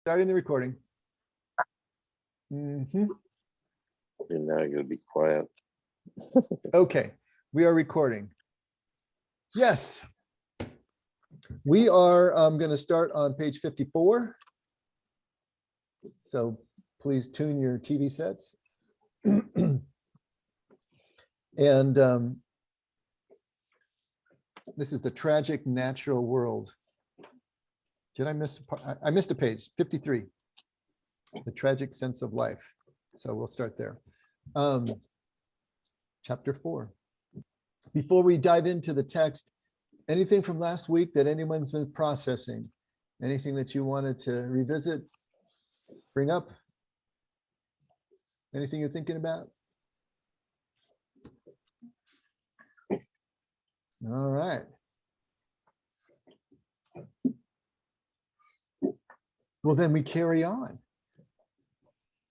Starting the recording. And now you're gonna be quiet. Okay, we are recording. Yes. We are going to start on page 54. So please tune your TV sets. And this is the tragic natural world. Did I miss? I missed a page, 53. The tragic sense of life. So we'll start there. Chapter 4. Before we dive into the text, anything from last week that anyone's been processing? Anything that you wanted to revisit, bring up? Anything you're thinking about? All right. Well, then we carry on.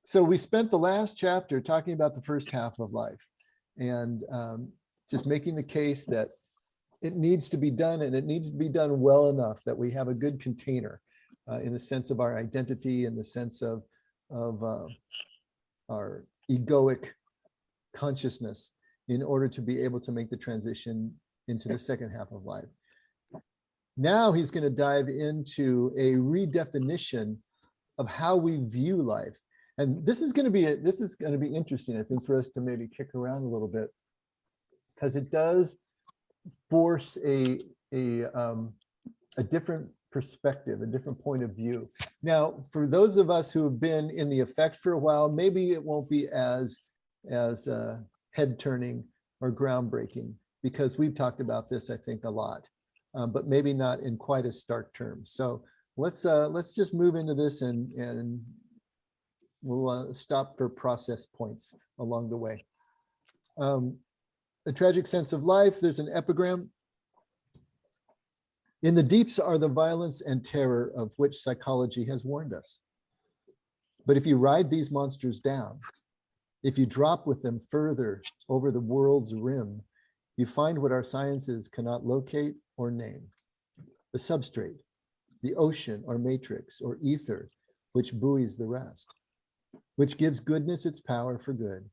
So we spent the last chapter talking about the first half of life and just making the case that it needs to be done, and it needs to be done well enough that we have a good container in the sense of our identity, in the sense of our egoic consciousness, in order to be able to make the transition into the second half of life. Now he's going to dive into a redefinition of how we view life. And this is going to be interesting, I think, for us to maybe kick around a little bit, because it does force a different perspective, a different point of view. Now, for those of us who have been in the effect for a while, maybe it won't be as head turning or groundbreaking, because we've talked about this, I think, a lot, but maybe not in quite as stark terms. So let's just move into this, and we'll stop for process points along the way. The tragic sense of life, there's an epigram. In the deeps are the violence and terror of which psychology has warned us. But if you ride these monsters down, if you drop with them further over the world's rim, you find what our sciences cannot locate or name. The substrate, the ocean or matrix or ether, which buoys the rest, which gives goodness its power for good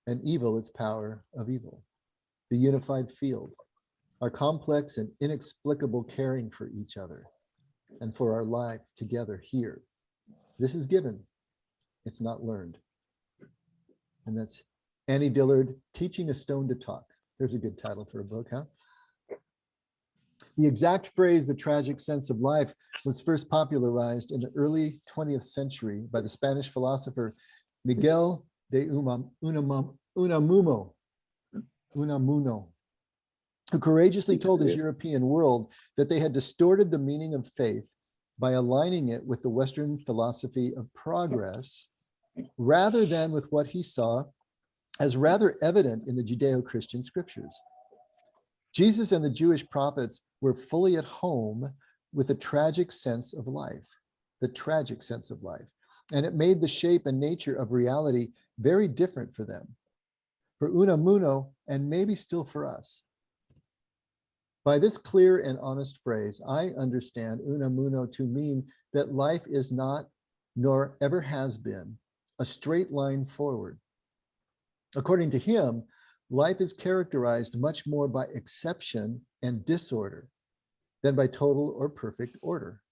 and evil its power of evil. The unified field, our complex and inexplicable caring for each other and for our life together here. This is given, it's not learned. And that's Annie Dillard, Teaching a Stone to Talk. There's a good title for a book, huh? The exact phrase, the tragic sense of life, was first popularized in the early 20th century by the Spanish philosopher Miguel de Unamuno, who courageously told his European world that they had distorted the meaning of faith by aligning it with the Western philosophy of progress, rather than with what he saw as rather evident in the Judeo-Christian scriptures. Jesus and the Jewish prophets were fully at home with the tragic sense of life, the tragic sense of life, and it made the shape and nature of reality very different for them. For Unamuno, and maybe still for us. By this clear and honest phrase, I understand Unamuno to mean that life is not, nor ever has been, a straight line forward. According to him, life is characterized much more by exception and disorder than by total or perfect order.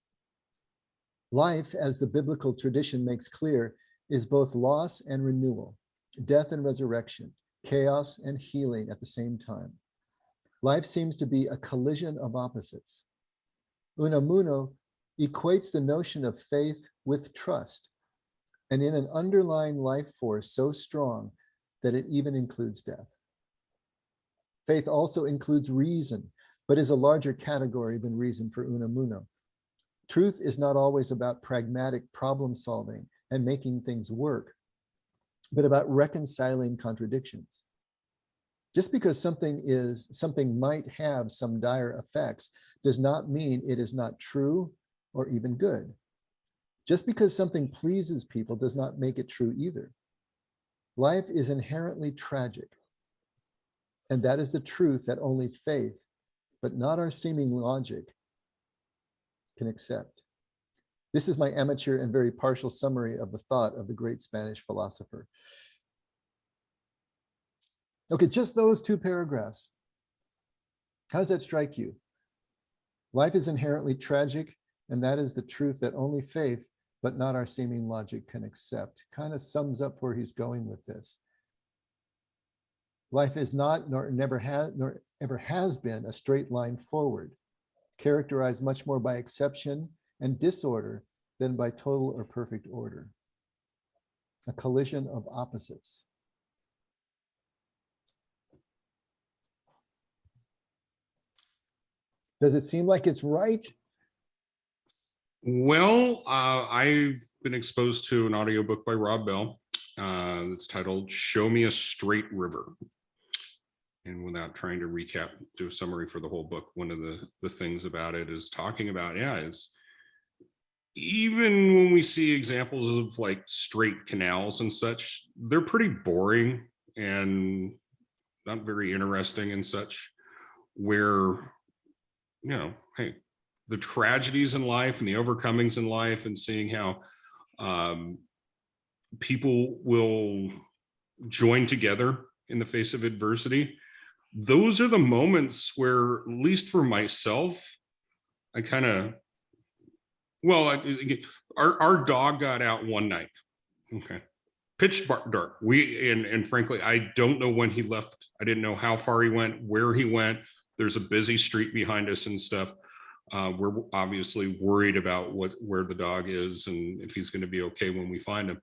Life, as the biblical tradition makes clear, is both loss and renewal, death and resurrection, chaos and healing at the same time. Life seems to be a collision of opposites. Unamuno equates the notion of faith with trust, and in an underlying life force so strong that it even includes death. Faith also includes reason, but is a larger category than reason for Unamuno. Truth is not always about pragmatic problem solving and making things work, but about reconciling contradictions. Just because something might have some dire effects does not mean it is not true or even good. Just because something pleases people does not make it true either. Life is inherently tragic, and that is the truth that only faith, but not our seeming logic, can accept. This is my amateur and very partial summary of the thought of the great Spanish philosopher. Okay, just those 2 paragraphs. How does that strike you? Life is inherently tragic, and that is the truth that only faith, but not our seeming logic, can accept. Kind of sums up where he's going with this. Life is not, nor ever has been, a straight line forward, characterized much more by exception and disorder than by total or perfect order. A collision of opposites. Does it seem like it's right? Well, I've been exposed to an audiobook by Rob Bell that's titled "Show Me a Straight River." And without trying to recap, do a summary for the whole book, one of the things about it is talking about, it's even when we see examples of like straight canals and such, they're pretty boring and not very interesting and such, where, hey, the tragedies in life and the overcomings in life, and seeing how people will join together in the face of adversity. Those are the moments where, at least for myself, I kind of, our dog got out one night. Okay. Pitch dark. And frankly, I don't know when he left. I didn't know how far he went, where he went. There's a busy street behind us and stuff. We're obviously worried about where the dog is and if he's going to be okay when we find him.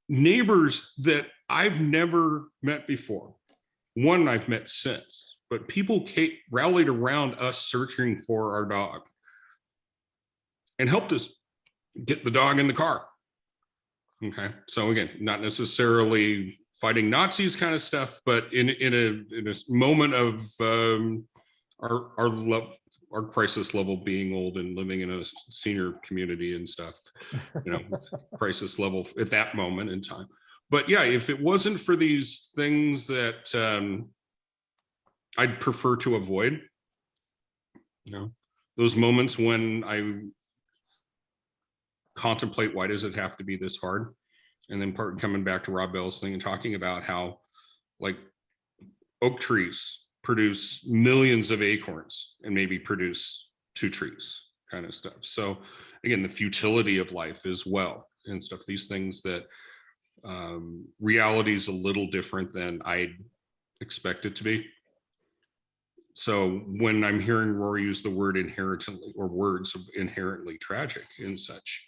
Neighbors that I've never met before. One I've met since, but people rallied around us searching for our dog and helped us get the dog in the car. Okay, so again, not necessarily fighting Nazis kind of stuff, but in a moment of our crisis level, being old and living in a senior community and stuff, crisis level at that moment in time. But yeah, if it wasn't for these things that I'd prefer to avoid, those moments when I contemplate, why does it have to be this hard? And then coming back to Rob Bell's thing and talking about how like oak trees produce millions of acorns and maybe produce 2 trees kind of stuff. So again, the futility of life as well and stuff, these things that reality is a little different than I'd expect it to be. So when I'm hearing Rohr use the word inherently, or words of inherently tragic and such,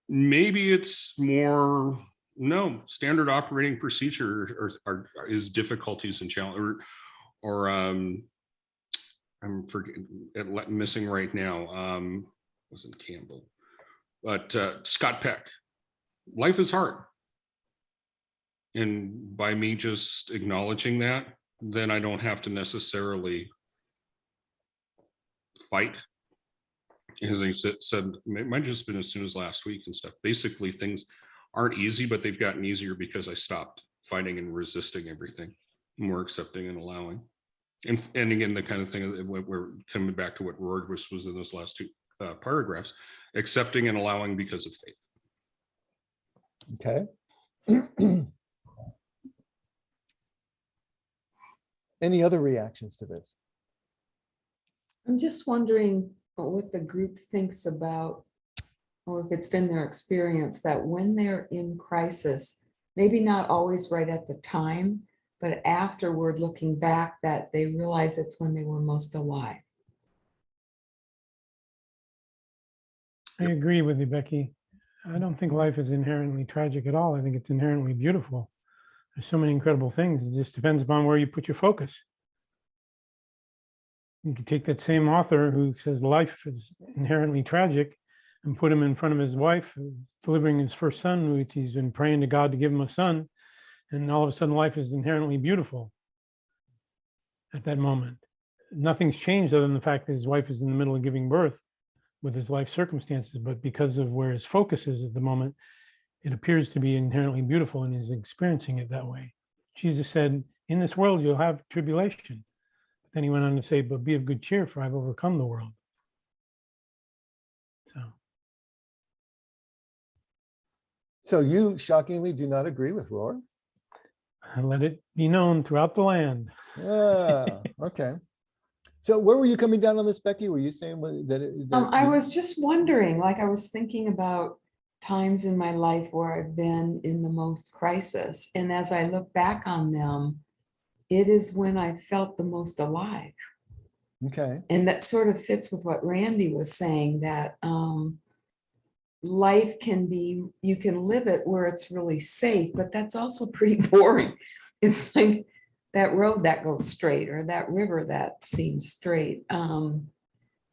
maybe it's more standard operating procedure is difficulties and challenge, or I'm missing right now. Wasn't Campbell, but Scott Peck. Life is hard. And by me just acknowledging that, then I don't have to necessarily fight. As I said, it might have just been as soon as last week and stuff. Basically, things aren't easy, but they've gotten easier because I stopped fighting and resisting everything, more accepting and allowing. And again, the kind of thing that we're coming back to what Rohr was in those last 2 paragraphs, accepting and allowing because of faith. Okay. Any other reactions to this? I'm just wondering what the group thinks about, or if it's been their experience that when they're in crisis, maybe not always right at the time, but afterward looking back, that they realize it's when they were most alive. I agree with you, Becky. I don't think life is inherently tragic at all. I think it's inherently beautiful. There's so many incredible things. It just depends upon where you put your focus. You could take that same author who says life is inherently tragic and put him in front of his wife, delivering his first son, which he's been praying to God to give him a son. And all of a sudden life is inherently beautiful at that moment. Nothing's changed other than the fact that his wife is in the middle of giving birth with his life circumstances, but because of where his focus is at the moment, it appears to be inherently beautiful, and he's experiencing it that way. Jesus said, in this world, you'll have tribulation. But then he went on to say, but be of good cheer, for I've overcome the world. So So you shockingly do not agree with Rohr? And let it be known throughout the land. Ah, okay. So where were you coming down on this, Becky? Were you saying that I was just wondering, like, I was thinking about times in my life where I've been in the most crisis. And as I look back on them, it is when I felt the most alive. okay. And that sort of fits with what Randy was saying, that life can be, you can live it where it's really safe, but that's also pretty boring. It's like that road that goes straight, or that river that seems straight.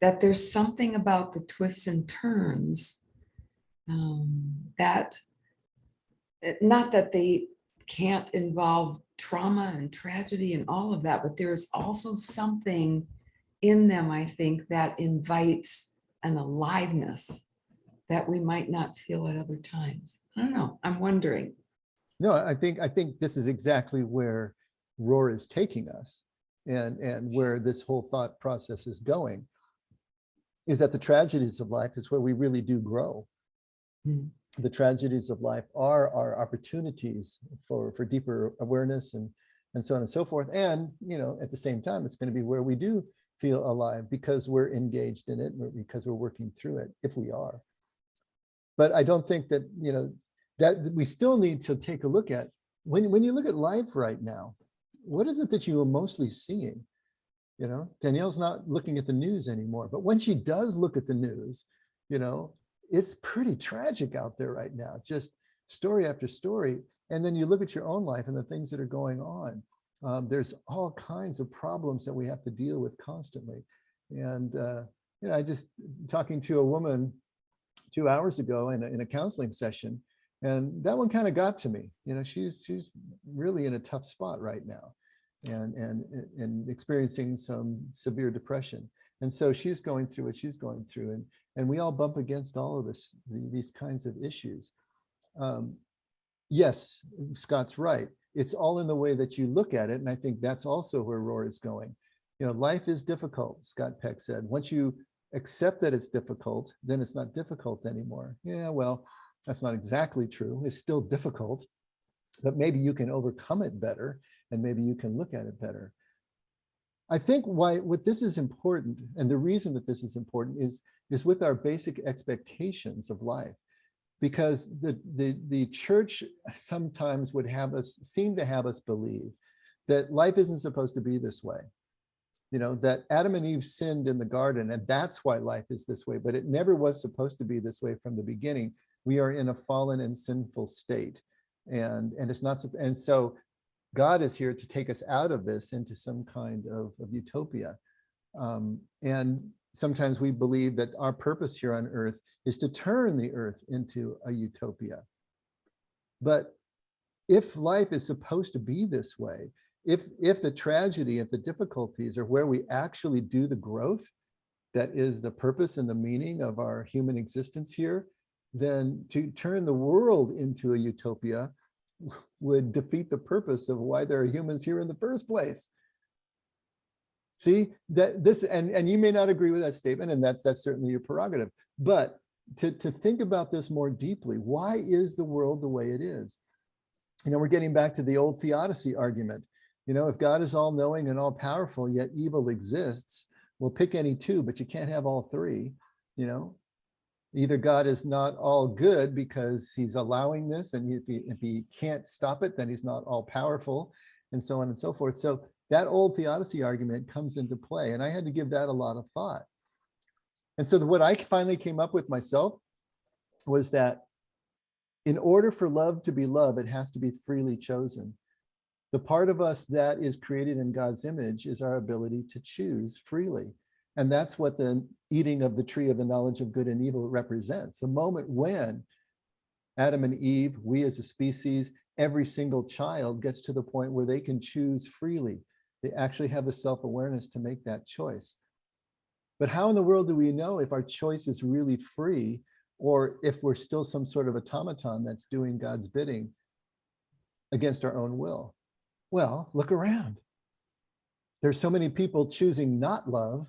That there's something about the twists and turns that, not that they can't involve trauma and tragedy and all of that, but there's also something in them, I think, that invites an aliveness that we might not feel at other times. I don't know, I'm wondering. No, I think this is exactly where Rohr is taking us, and where this whole thought process is going, is that the tragedies of life is where we really do grow. Hmm. The tragedies of life are our opportunities for deeper awareness and so on and so forth. And, you know, at the same time, it's going to be where we do feel alive because we're engaged in it, because we're working through it, if we are. But I don't think that, you know, that we still need to take a look at, when you look at life right now, what is it that you are mostly seeing? You know, Danielle's not looking at the news anymore, but when she does look at the news, you know, it's pretty tragic out there right now, just story after story. And then you look at your own life and the things that are going on. There's all kinds of problems that we have to deal with constantly. And, you know, I just talking to a woman 2 hours ago in a counseling session, and that one kind of got to me. You know, she's really in a tough spot right now, and experiencing some severe depression. And so she's going through what she's going through, and we all bump against all of these kinds of issues. Yes, Scott's right. It's all in the way that you look at it, and I think that's also where Rohr is going. You know, life is difficult, Scott Peck said. Once you accept that it's difficult, then it's not difficult anymore. Yeah, well, that's not exactly true. It's still difficult, but maybe you can overcome it better, and maybe you can look at it better. I think what this is important, and the reason that this is important is with our basic expectations of life, because the church sometimes would seem to have us believe that life isn't supposed to be this way. You know, that Adam and Eve sinned in the garden, and that's why life is this way, but it never was supposed to be this way from the beginning. We are in a fallen and sinful state, and it's not, and so God is here to take us out of this into some kind of utopia. And sometimes we believe that our purpose here on earth is to turn the earth into a utopia. But if life is supposed to be this way, if the tragedy, if the difficulties are where we actually do the growth, that is the purpose and the meaning of our human existence here, then to turn the world into a utopia would defeat the purpose of why there are humans here in the first place. See, that this, and you may not agree with that statement, and that's certainly your prerogative, but to think about this more deeply, why is the world the way it is? You know, we're getting back to the old theodicy argument. You know, if God is all knowing and all powerful, yet evil exists, well, pick any two, but you can't have all three. You know, either God is not all good because he's allowing this, and if he can't stop it, then he's not all powerful, and so on and so forth. So that old theodicy argument comes into play, and I had to give that a lot of thought. And so what I finally came up with myself was that in order for love to be love, it has to be freely chosen. The part of us that is created in God's image is our ability to choose freely. And that's what the eating of the tree of the knowledge of good and evil represents. The moment when Adam and Eve, we as a species, every single child gets to the point where they can choose freely. They actually have the self-awareness to make that choice. But how in the world do we know if our choice is really free, or if we're still some sort of automaton that's doing God's bidding against our own will? Well, look around. There's so many people choosing not love.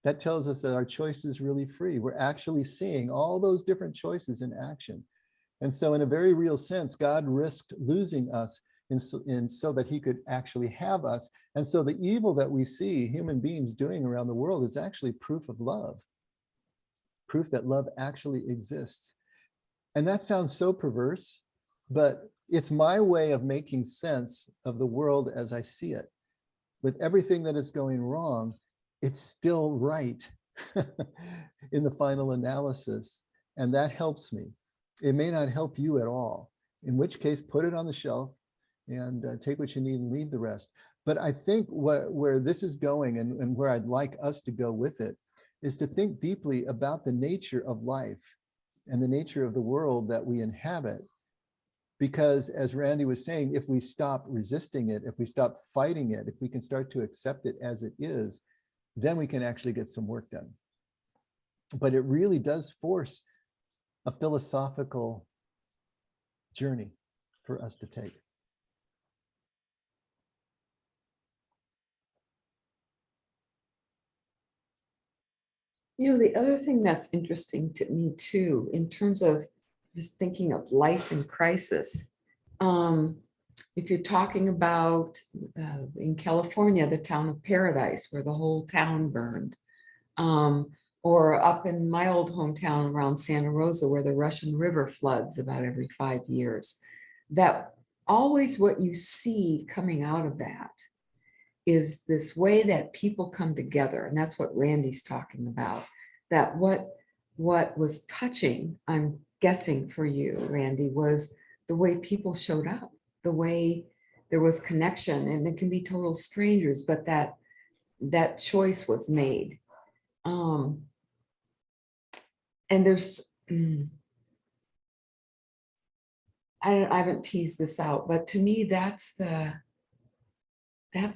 That tells us that our choice is really free. We're actually seeing all those different choices in action. And so in a very real sense, God risked losing us in so that he could actually have us. And so the evil that we see human beings doing around the world is actually proof of love, proof that love actually exists. And that sounds so perverse, but it's my way of making sense of the world as I see it. With everything that is going wrong, it's still right in the final analysis. And that helps me. It may not help you at all, in which case put it on the shelf and take what you need and leave the rest. But I think where this is going and where I'd like us to go with it is to think deeply about the nature of life and the nature of the world that we inhabit. Because as Randy was saying, if we stop resisting it, if we stop fighting it, if we can start to accept it as it is, then we can actually get some work done. But it really does force a philosophical journey for us to take. You know, the other thing that's interesting to me too, in terms of just thinking of life in crisis, if you're talking about in California, the town of Paradise, where the whole town burned, or up in my old hometown around Santa Rosa, where the Russian River floods about every 5 years, that always what you see coming out of that is this way that people come together. And that's what Randy's talking about, that what was touching, I'm guessing for you, Randy, was the way people showed up, the way there was connection, and it can be total strangers, but that choice was made. And there's, I haven't teased this out, but to me, that's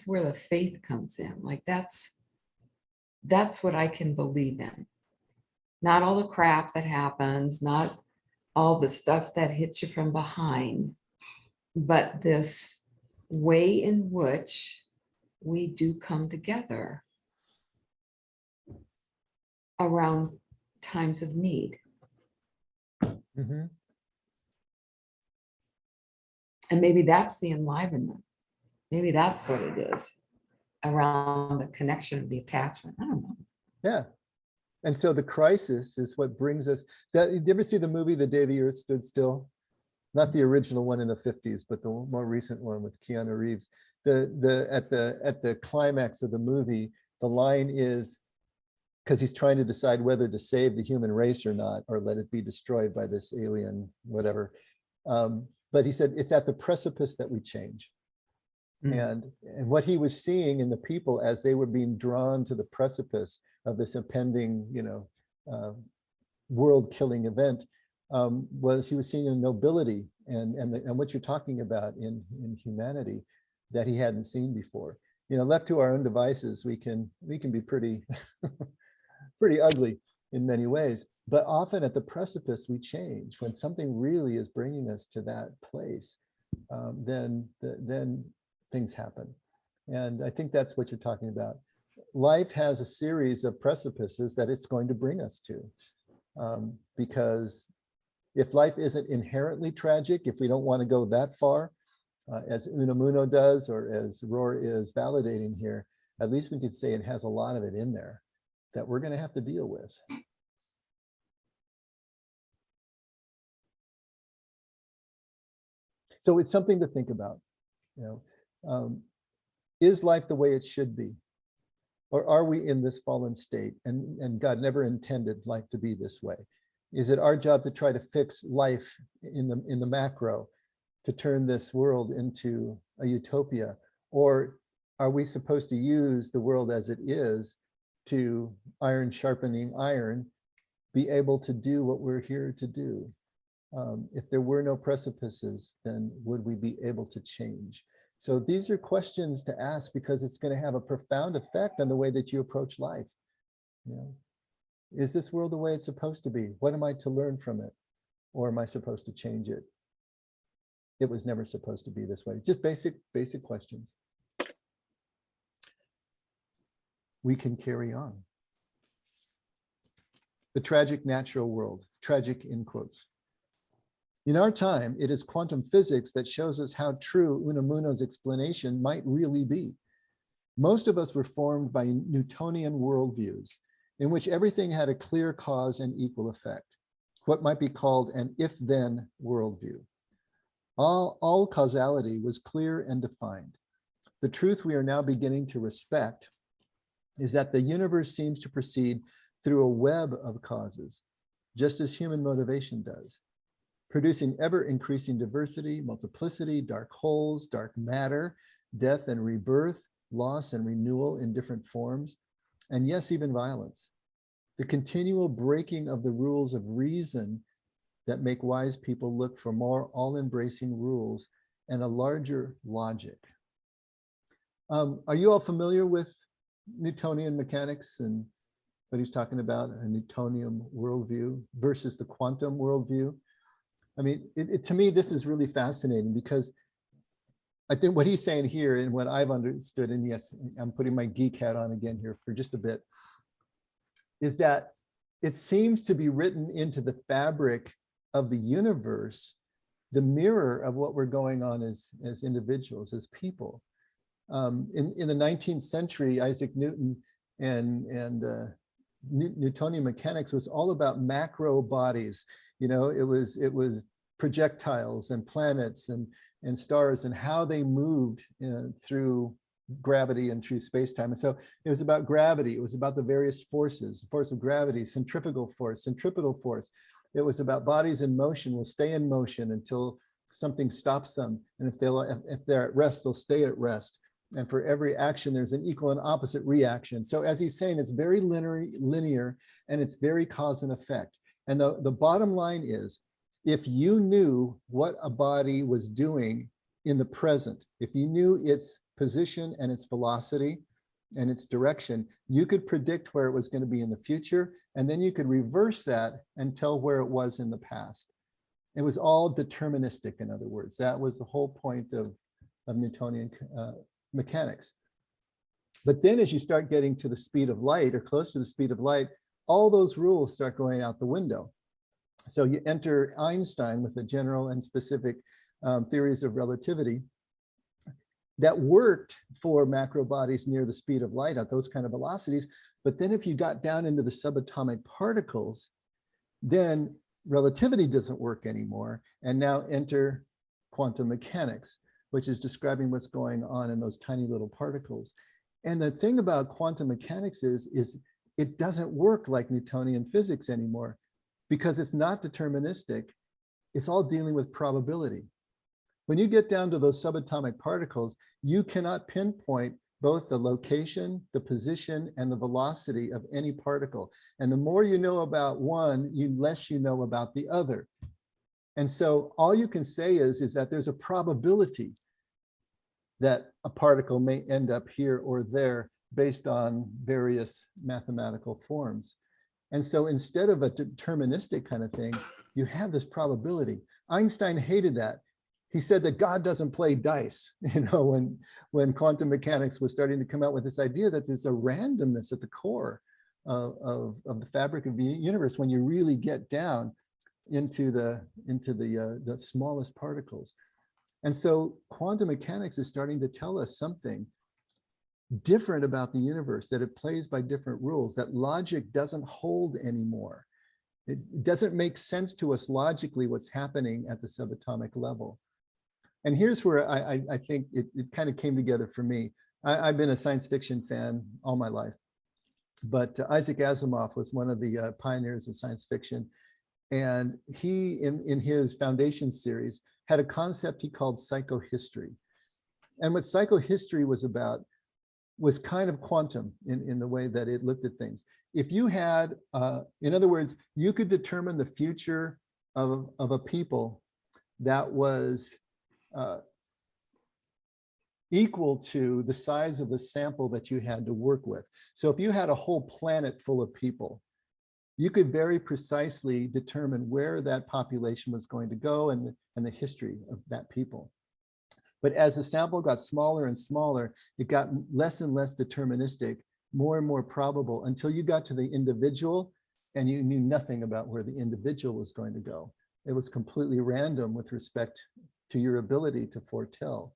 where the faith comes in. Like that's what I can believe in. Not all the crap that happens, not all the stuff that hits you from behind, but this way in which we do come together around times of need. Mm-hmm. And maybe that's the enlivenment. Maybe that's what it is, around the connection of the attachment. I don't know. Yeah. And so the crisis is what brings us that. Did you ever see the movie The Day the Earth Stood Still? Not the original one in the 50s, but the more recent one with Keanu Reeves. At the climax of the movie, the line is, because he's trying to decide whether to save the human race or not, or let it be destroyed by this alien, whatever. But he said, it's at the precipice that we change. And what he was seeing in the people as they were being drawn to the precipice of this impending, world-killing event, was he was seeing a nobility and what you're talking about in humanity that he hadn't seen before. Left to our own devices, we can be pretty pretty ugly in many ways, but often at the precipice we change. When something really is bringing us to that place, then things happen. And I think that's what you're talking about. Life has a series of precipices that it's going to bring us to, because if life isn't inherently tragic, if we don't want to go that far, as Unamuno does, or as Rohr is validating here, at least we could say it has a lot of it in there that we're going to have to deal with. So it's something to think about. Is life the way it should be? Or are we in this fallen state and God never intended life to be this way? Is it our job to try to fix life in the macro, to turn this world into a utopia? Or are we supposed to use the world as it is to, iron sharpening iron, be able to do what we're here to do? If there were no precipices, then would we be able to change? So these are questions to ask, because it's going to have a profound effect on the way that you approach life. Is this world the way it's supposed to be? What am I to learn from it? Or am I supposed to change it? It was never supposed to be this way. Just basic questions. We can carry on. The tragic natural world, tragic in quotes. In our time, it is quantum physics that shows us how true Unamuno's explanation might really be. Most of us were formed by Newtonian worldviews, in which everything had a clear cause and equal effect, what might be called an if-then worldview. All causality was clear and defined. The truth we are now beginning to respect is that the universe seems to proceed through a web of causes, just as human motivation does, producing ever-increasing diversity, multiplicity, dark holes, dark matter, death and rebirth, loss and renewal in different forms, and yes, even violence. The continual breaking of the rules of reason that make wise people look for more all-embracing rules and a larger logic. Are you all familiar with Newtonian mechanics and what he's talking about, a Newtonian worldview versus the quantum worldview? I mean, to me, this is really fascinating because I think what he's saying here and what I've understood, and yes, I'm putting my geek hat on again here for just a bit, is that it seems to be written into the fabric of the universe, the mirror of what we're going on as individuals, as people. In the 19th century, Isaac Newton and Newtonian mechanics was all about macro bodies. You know, it was projectiles and planets and stars and how they moved through gravity and through space-time. And so it was about gravity. It was about the various forces, the force of gravity, centrifugal force, centripetal force. It was about bodies in motion will stay in motion until something stops them. And if they're at rest, they'll stay at rest. And for every action, there's an equal and opposite reaction. So as he's saying, it's very linear and it's very cause and effect. And the bottom line is, if you knew what a body was doing in the present, if you knew its position and its velocity and its direction, you could predict where it was going to be in the future. And then you could reverse that and tell where it was in the past. It was all deterministic, in other words. That was the whole point of Newtonian mechanics. But then as you start getting to the speed of light or close to the speed of light, all those rules start going out the window. So you enter Einstein with the general and specific theories of relativity that worked for macro bodies near the speed of light at those kind of velocities. But then if you got down into the subatomic particles, then relativity doesn't work anymore. And now enter quantum mechanics, which is describing what's going on in those tiny little particles. And the thing about quantum mechanics is it doesn't work like Newtonian physics anymore because it's not deterministic. It's all dealing with probability. When you get down to those subatomic particles, you cannot pinpoint both the location, the position, and the velocity of any particle. And the more you know about one, the less you know about the other. And so all you can say is that there's a probability that a particle may end up here or there based on various mathematical forms. And so instead of a deterministic kind of thing, you have this probability. Einstein hated that. He said that God doesn't play dice, you know, when quantum mechanics was starting to come out with this idea that there's a randomness at the core of the fabric of the universe when you really get down into the smallest particles. And so quantum mechanics is starting to tell us something different about the universe, that it plays by different rules, that logic doesn't hold anymore. It doesn't make sense to us logically what's happening at the subatomic level. And here's where I think it kind of came together for me. I've been a science fiction fan all my life, but Isaac Asimov was one of the pioneers of science fiction. And he, in his Foundation series, had a concept he called psychohistory. And what psychohistory was about was kind of quantum in the way that it looked at things. If you had, in other words, you could determine the future of a people that was equal to the size of the sample that you had to work with. So if you had a whole planet full of people, you could very precisely determine where that population was going to go and the history of that people. But as the sample got smaller and smaller, it got less and less deterministic, more and more probable, until you got to the individual and you knew nothing about where the individual was going to go. it was completely random with respect to your ability to foretell.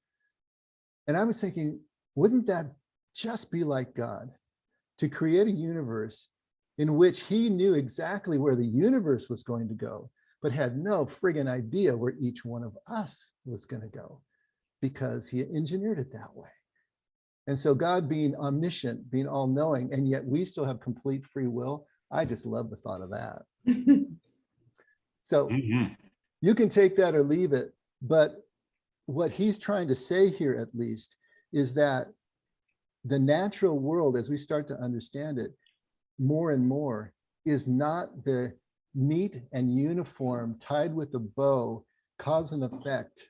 And I was thinking, wouldn't that just be like God, to create a universe in which he knew exactly where the universe was going to go, but had no friggin' idea where each one of us was going to go, because he engineered it that way. And so God being omniscient, being all-knowing, and yet we still have complete free will, I just love the thought of that. So Mhm. you can take that or leave it, but what he's trying to say here, at least, is that the natural world, as we start to understand it more and more, is not the neat and uniform, tied with a bow, cause and effect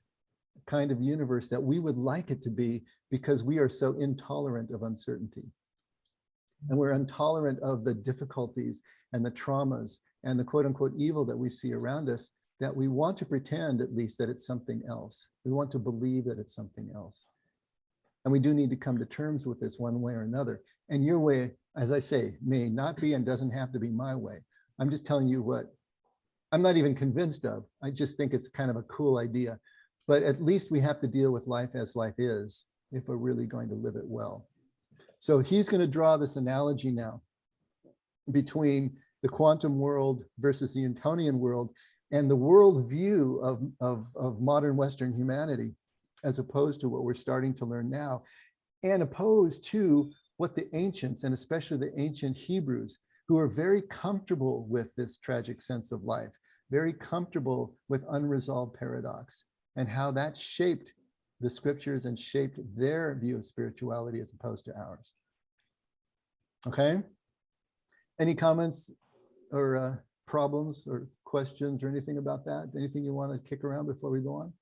kind of universe that we would like it to be, because we are so intolerant of uncertainty. And we're intolerant of the difficulties and the traumas and the quote unquote evil that we see around us, that we want to pretend at least that it's something else. We want to believe that it's something else. And we do need to come to terms with this one way or another. And your way, as I say, may not be and doesn't have to be my way. I'm just telling you what I'm not even convinced of. I just think it's kind of a cool idea. But at least we have to deal with life as life is if we're really going to live it well. So he's going to draw this analogy now between the quantum world versus the Newtonian world, and the worldview of modern Western humanity, as opposed to what we're starting to learn now, and opposed to what the ancients, and especially the ancient Hebrews, who are very comfortable with this tragic sense of life, very comfortable with unresolved paradox, and how that shaped the scriptures and shaped their view of spirituality as opposed to ours. Okay? Any comments or problems or questions or anything about that? Anything you want to kick around before we go on?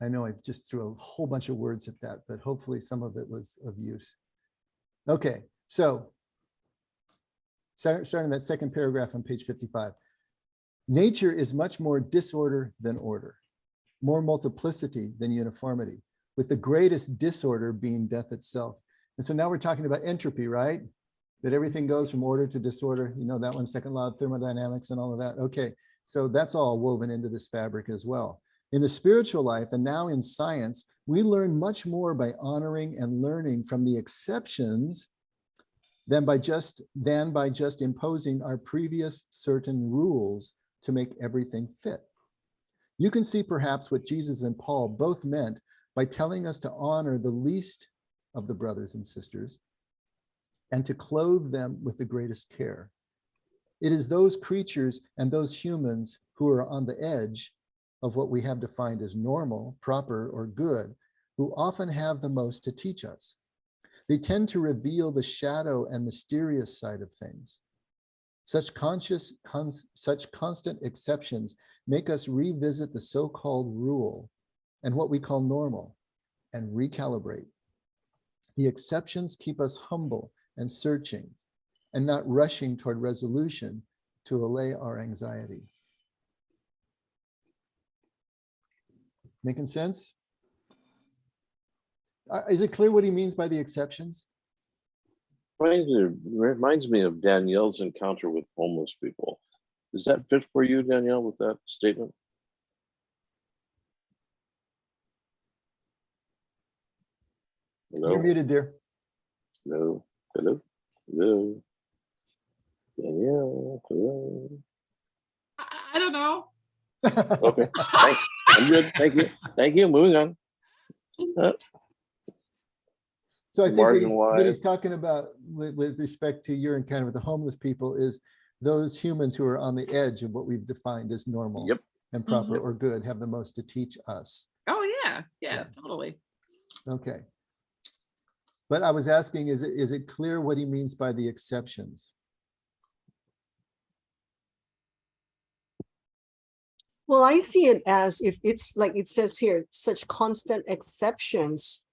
I know I just threw a whole bunch of words at that, but hopefully some of it was of use. Okay, so starting that second paragraph on page 55. Nature is much more disorder than order, more multiplicity than uniformity, with the greatest disorder being death itself. And so now we're talking about entropy, right? That everything goes from order to disorder. You know that one, second law of thermodynamics and all of that. Okay, so that's all woven into this fabric as well. In the spiritual life and now in science, we learn much more by honoring and learning from the exceptions than by just imposing our previous certain rules to make everything fit. You can see perhaps what Jesus and Paul both meant by telling us to honor the least of the brothers and sisters and to clothe them with the greatest care. It is those creatures and those humans who are on the edge of what we have defined as normal, proper, or good, who often have the most to teach us. They tend to reveal the shadow and mysterious side of things. Such constant exceptions make us revisit the so-called rule and what we call normal and recalibrate. The exceptions keep us humble and searching and not rushing toward resolution to allay our anxiety. Making sense? Is it clear what he means by the exceptions? Reminds me of Danielle's encounter with homeless people. Does that fit for you, Danielle, with that statement? Hello? You're muted, dear. Hello? Hello? Hello? Danielle? Hello? I don't know. Okay, thanks. I'm good. Thank you. Thank you. Moving on. So I think what Marginalized. he's talking about with respect to your encounter with the homeless people is those humans who are on the edge of what we've defined as normal Yep. and proper or good have the most to teach us. Oh, yeah, Yeah. totally. Okay. But I was asking, is it clear what he means by the exceptions? Well, I see it as if it's like it says here, such constant exceptions.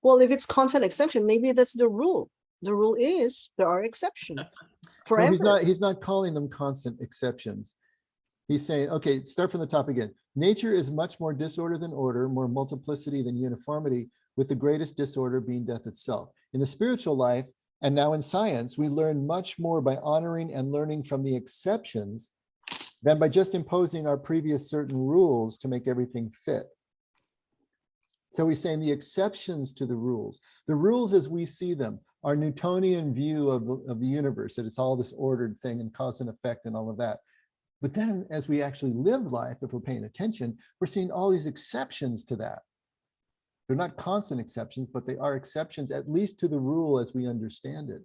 Well, if it's constant exception, maybe that's the rule. The rule is there are exceptions forever. No, he's not calling them constant exceptions. He's saying, okay, start from the top again. Nature is much more disorder than order, more multiplicity than uniformity, with the greatest disorder being death itself. In the spiritual life, And now in science, we learn much more by honoring and learning from the exceptions than by just imposing our previous certain rules to make everything fit. So he's saying the exceptions to the rules as we see them, our Newtonian view of the universe, that it's all this ordered thing and cause and effect and all of that. But then as we actually live life, if we're paying attention, we're seeing all these exceptions to that. They're not constant exceptions, but they are exceptions, at least to the rule as we understand it.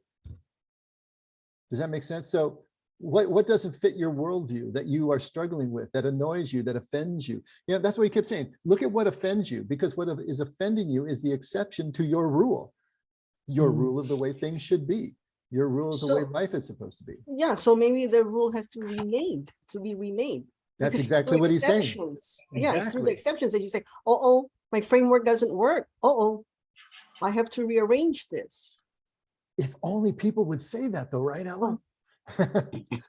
Does that make sense? So what doesn't fit your worldview that you are struggling with, that annoys you, that offends you? Yeah, that's what he kept saying. Look at what offends you, because what is offending you is the exception to your rule of the way things should be, your rule of the way So- life is supposed to be. Yeah, so maybe the rule has to be remade. That's Because exactly through what he's saying. exceptions- Yeah, it's through the Exactly. exceptions that you say, oh, my framework doesn't work. Oh, I have to rearrange this. If only people would say that though, right, Ellen?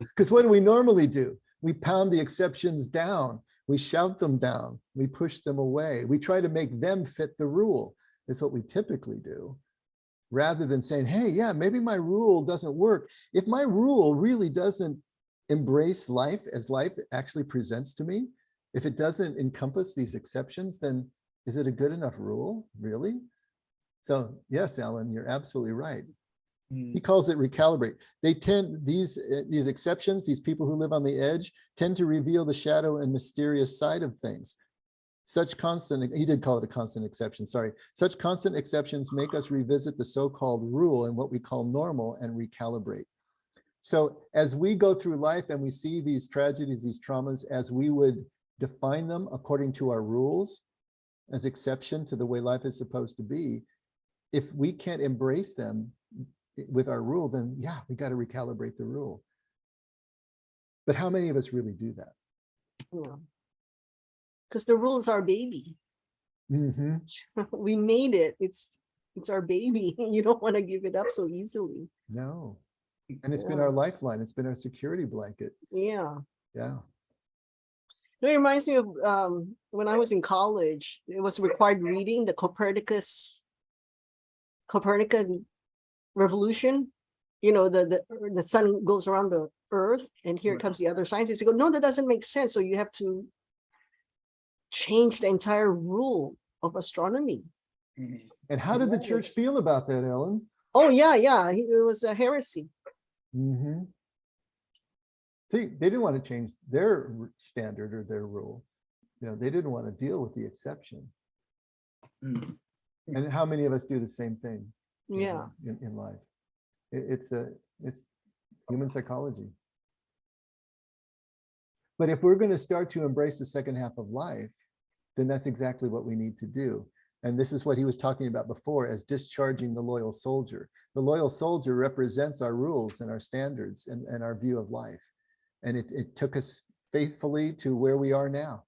Because what do we normally do? We pound the exceptions down. We shout them down. We push them away. We try to make them fit the rule. It's what we typically do. Rather than saying, hey, yeah, maybe my rule doesn't work. If my rule really doesn't embrace life as life actually presents to me, if it doesn't encompass these exceptions, then is it a good enough rule, really? So yes, Alan, you're absolutely right. He calls it recalibrate. They tend, these exceptions, these people who live on the edge, tend to reveal the shadow and mysterious side of things. Such constant, he did call it a constant exception, sorry. Such constant exceptions make us revisit the so-called rule and what we call normal and recalibrate. So as we go through life and we see these tragedies, these traumas, as we would define them according to our rules, as exception to the way life is supposed to be, if we can't embrace them with our rule, then yeah, we got to recalibrate the rule. But how many of us really do that? Because the rule is our baby. Mm-hmm. We made it. It's our baby. You don't want to give it up so easily. No. And it's been Yeah. our lifeline. It's been our security blanket. Yeah. Yeah. It reminds me of when I was in college, it was required reading the Copernican revolution. You know, the sun goes around the earth and here comes the other scientists. They go, no, that doesn't make sense. So you have to change the entire rule of astronomy. And how did the church feel about that, Ellen? Oh, yeah. It was a heresy. Mm-hmm. See, they didn't want to change their standard or their rule. You know, they didn't want to deal with the exception. And how many of us do the same thing? Yeah. In life, it's human psychology. But if we're going to start to embrace the second half of life, then that's exactly what we need to do. And this is what he was talking about before as discharging the loyal soldier. The loyal soldier represents our rules and our standards and our view of life. And it took us faithfully to where we are now.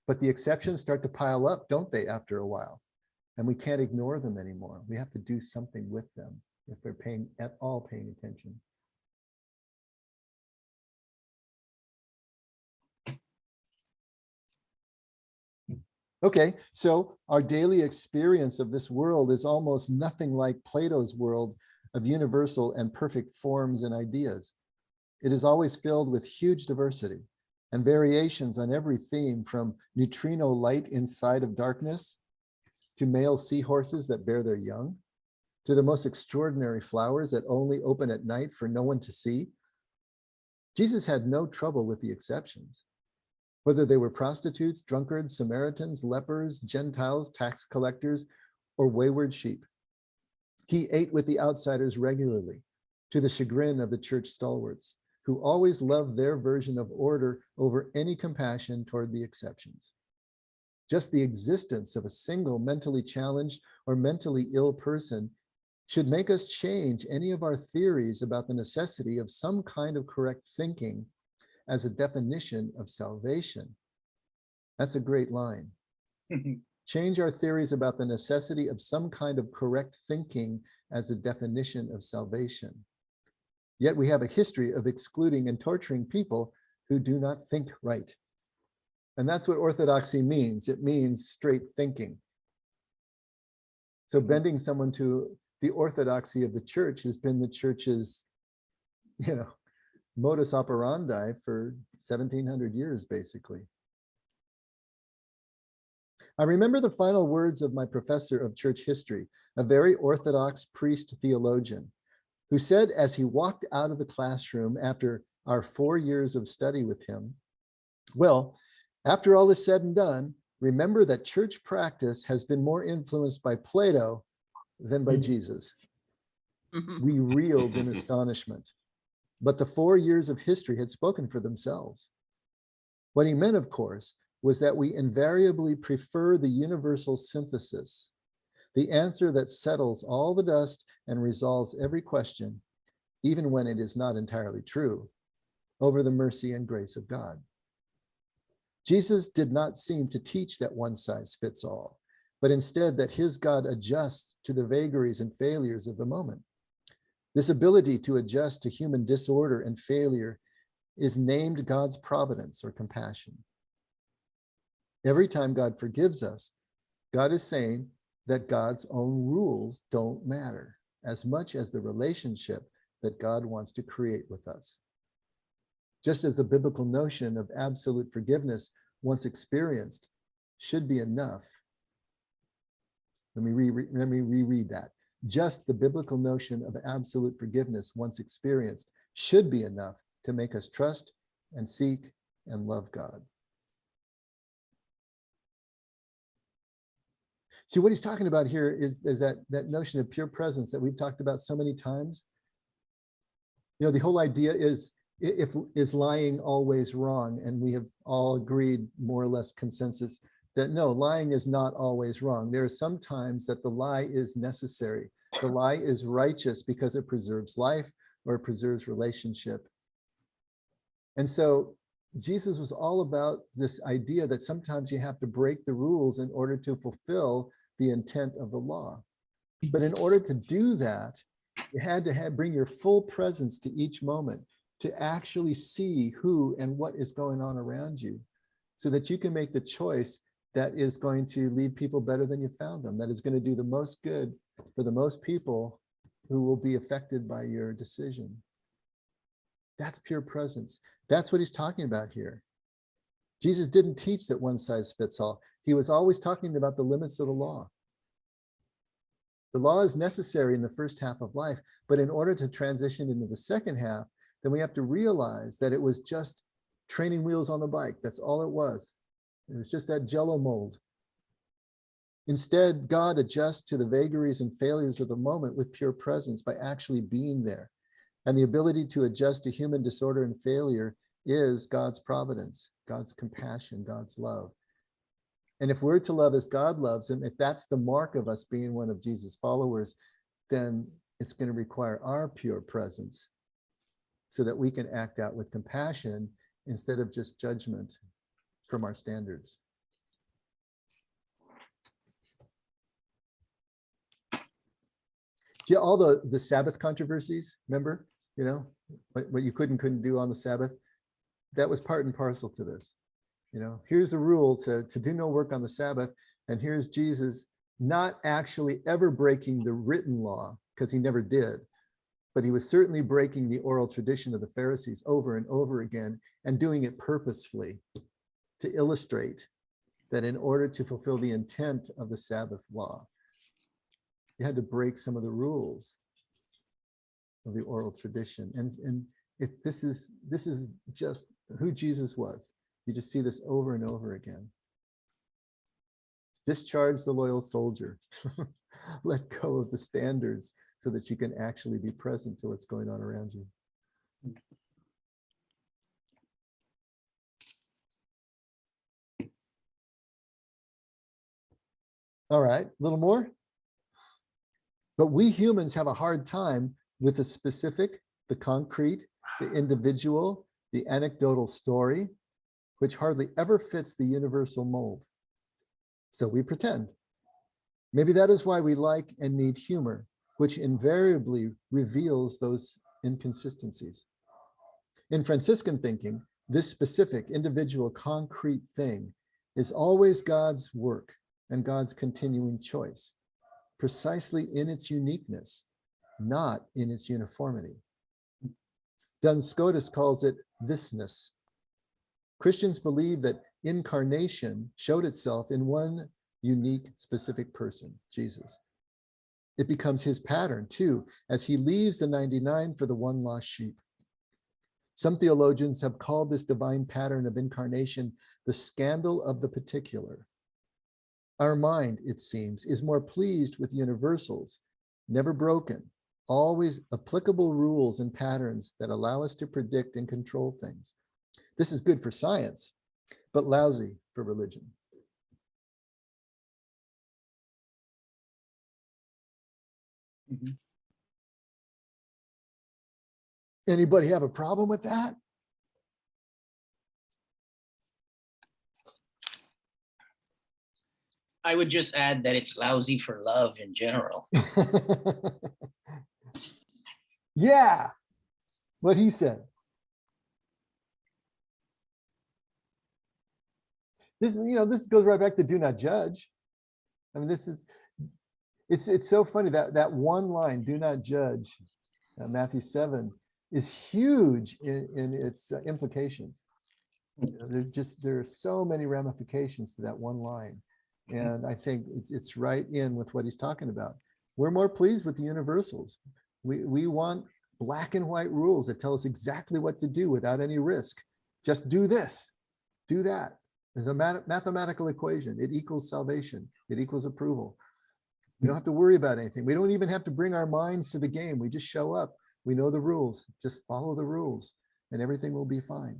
But the exceptions start to pile up, don't they, after a while? And we can't ignore them anymore. We have to do something with them if we're paying attention. Okay, so our daily experience of this world is almost nothing like Plato's world of universal and perfect forms and ideas. It is always filled with huge diversity and variations on every theme, from neutrino light inside of darkness, to male seahorses that bear their young, to the most extraordinary flowers that only open at night for no one to see. Jesus had no trouble with the exceptions. Whether they were prostitutes, drunkards, Samaritans, lepers, Gentiles, tax collectors, or wayward sheep. He ate with the outsiders regularly, to the chagrin of the church stalwarts, who always loved their version of order over any compassion toward the exceptions. Just the existence of a single mentally challenged or mentally ill person should make us change any of our theories about the necessity of some kind of correct thinking as a definition of salvation. That's a great line. Change our theories about the necessity of some kind of correct thinking as a definition of salvation. Yet we have a history of excluding and torturing people who do not think right. And that's what orthodoxy means. It means straight thinking. So bending someone to the orthodoxy of the church has been the church's, modus operandi for 1700 years, basically. I remember the final words of my professor of church history, a very orthodox priest theologian, who said as he walked out of the classroom after our 4 years of study with him, well, after all is said and done, remember that church practice has been more influenced by Plato than by Jesus. We reeled in astonishment, but the 4 years of history had spoken for themselves. What he meant, of course, was that we invariably prefer the universal synthesis, the answer that settles all the dust and resolves every question, even when it is not entirely true, over the mercy and grace of God. Jesus did not seem to teach that one size fits all, but instead that his God adjusts to the vagaries and failures of the moment. This ability to adjust to human disorder and failure is named God's providence or compassion. Every time God forgives us, God is saying that God's own rules don't matter as much as the relationship that God wants to create with us. Just as the biblical notion of absolute forgiveness, once experienced, should be enough. Let me reread that. Just the biblical notion of absolute forgiveness, once experienced, should be enough to make us trust and seek and love God. See, what he's talking about here is that notion of pure presence that we've talked about so many times. The whole idea is lying always wrong? And we have all agreed, more or less consensus, that no, lying is not always wrong. There are some times that the lie is necessary. The lie is righteous because it preserves life or it preserves relationship. And so Jesus was all about this idea that sometimes you have to break the rules in order to fulfill the intent of the law. But in order to do that, you had to bring your full presence to each moment to actually see who and what is going on around you so that you can make the choice that is going to leave people better than you found them, that is going to do the most good for the most people who will be affected by your decision. That's pure presence. That's what he's talking about here. Jesus didn't teach that one size fits all. He was always talking about the limits of the law. The law is necessary in the first half of life, but in order to transition into the second half, then we have to realize that it was just training wheels on the bike. That's all it was. It was just that jello mold. Instead, God adjusts to the vagaries and failures of the moment with pure presence by actually being there. And the ability to adjust to human disorder and failure is God's providence, God's compassion, God's love. And if we're to love as God loves him, if that's the mark of us being one of Jesus' followers, then it's going to require our pure presence so that we can act out with compassion instead of just judgment from our standards. Yeah, all the Sabbath controversies, remember, what you could and couldn't do on the Sabbath, that was part and parcel to this. Here's the rule to do no work on the Sabbath, and here's Jesus not actually ever breaking the written law, because he never did, but he was certainly breaking the oral tradition of the Pharisees over and over again, and doing it purposefully to illustrate that in order to fulfill the intent of the Sabbath law, you had to break some of the rules of the oral tradition. And this is just who Jesus was. You just see this over and over again. Discharge the loyal soldier. Let go of the standards so that you can actually be present to what's going on around you. All right, a little more. But we humans have a hard time with the specific, the concrete, the individual, the anecdotal story, which hardly ever fits the universal mold. So we pretend. Maybe that is why we like and need humor, which invariably reveals those inconsistencies. In Franciscan thinking, this specific, individual, concrete thing is always God's work and God's continuing choice. precisely in its uniqueness, not in its uniformity. Duns Scotus calls it thisness. Christians believe that incarnation showed itself in one unique, specific person, Jesus. It becomes his pattern too, as he leaves the 99 for the one lost sheep. Some theologians have called this divine pattern of incarnation the scandal of the particular. Our mind, it seems, is more pleased with universals, never broken, always applicable rules and patterns that allow us to predict and control things. This is good for science, but lousy for religion. Anybody have a problem with that? I would just add that it's lousy for love in general. Yeah, what he said. This, this goes right back to do not judge. I mean, it's so funny that one line, do not judge, Matthew 7, is huge in its implications. There are so many ramifications to that one line. And I think it's right in with what he's talking about. We're more pleased with the universals. We want black and white rules that tell us exactly what to do without any risk. Just do this, do that. There's a mathematical equation. It equals salvation. It equals approval. We don't have to worry about anything. We don't even have to bring our minds to the game. We just show up. We know the rules. Just follow the rules and everything will be fine.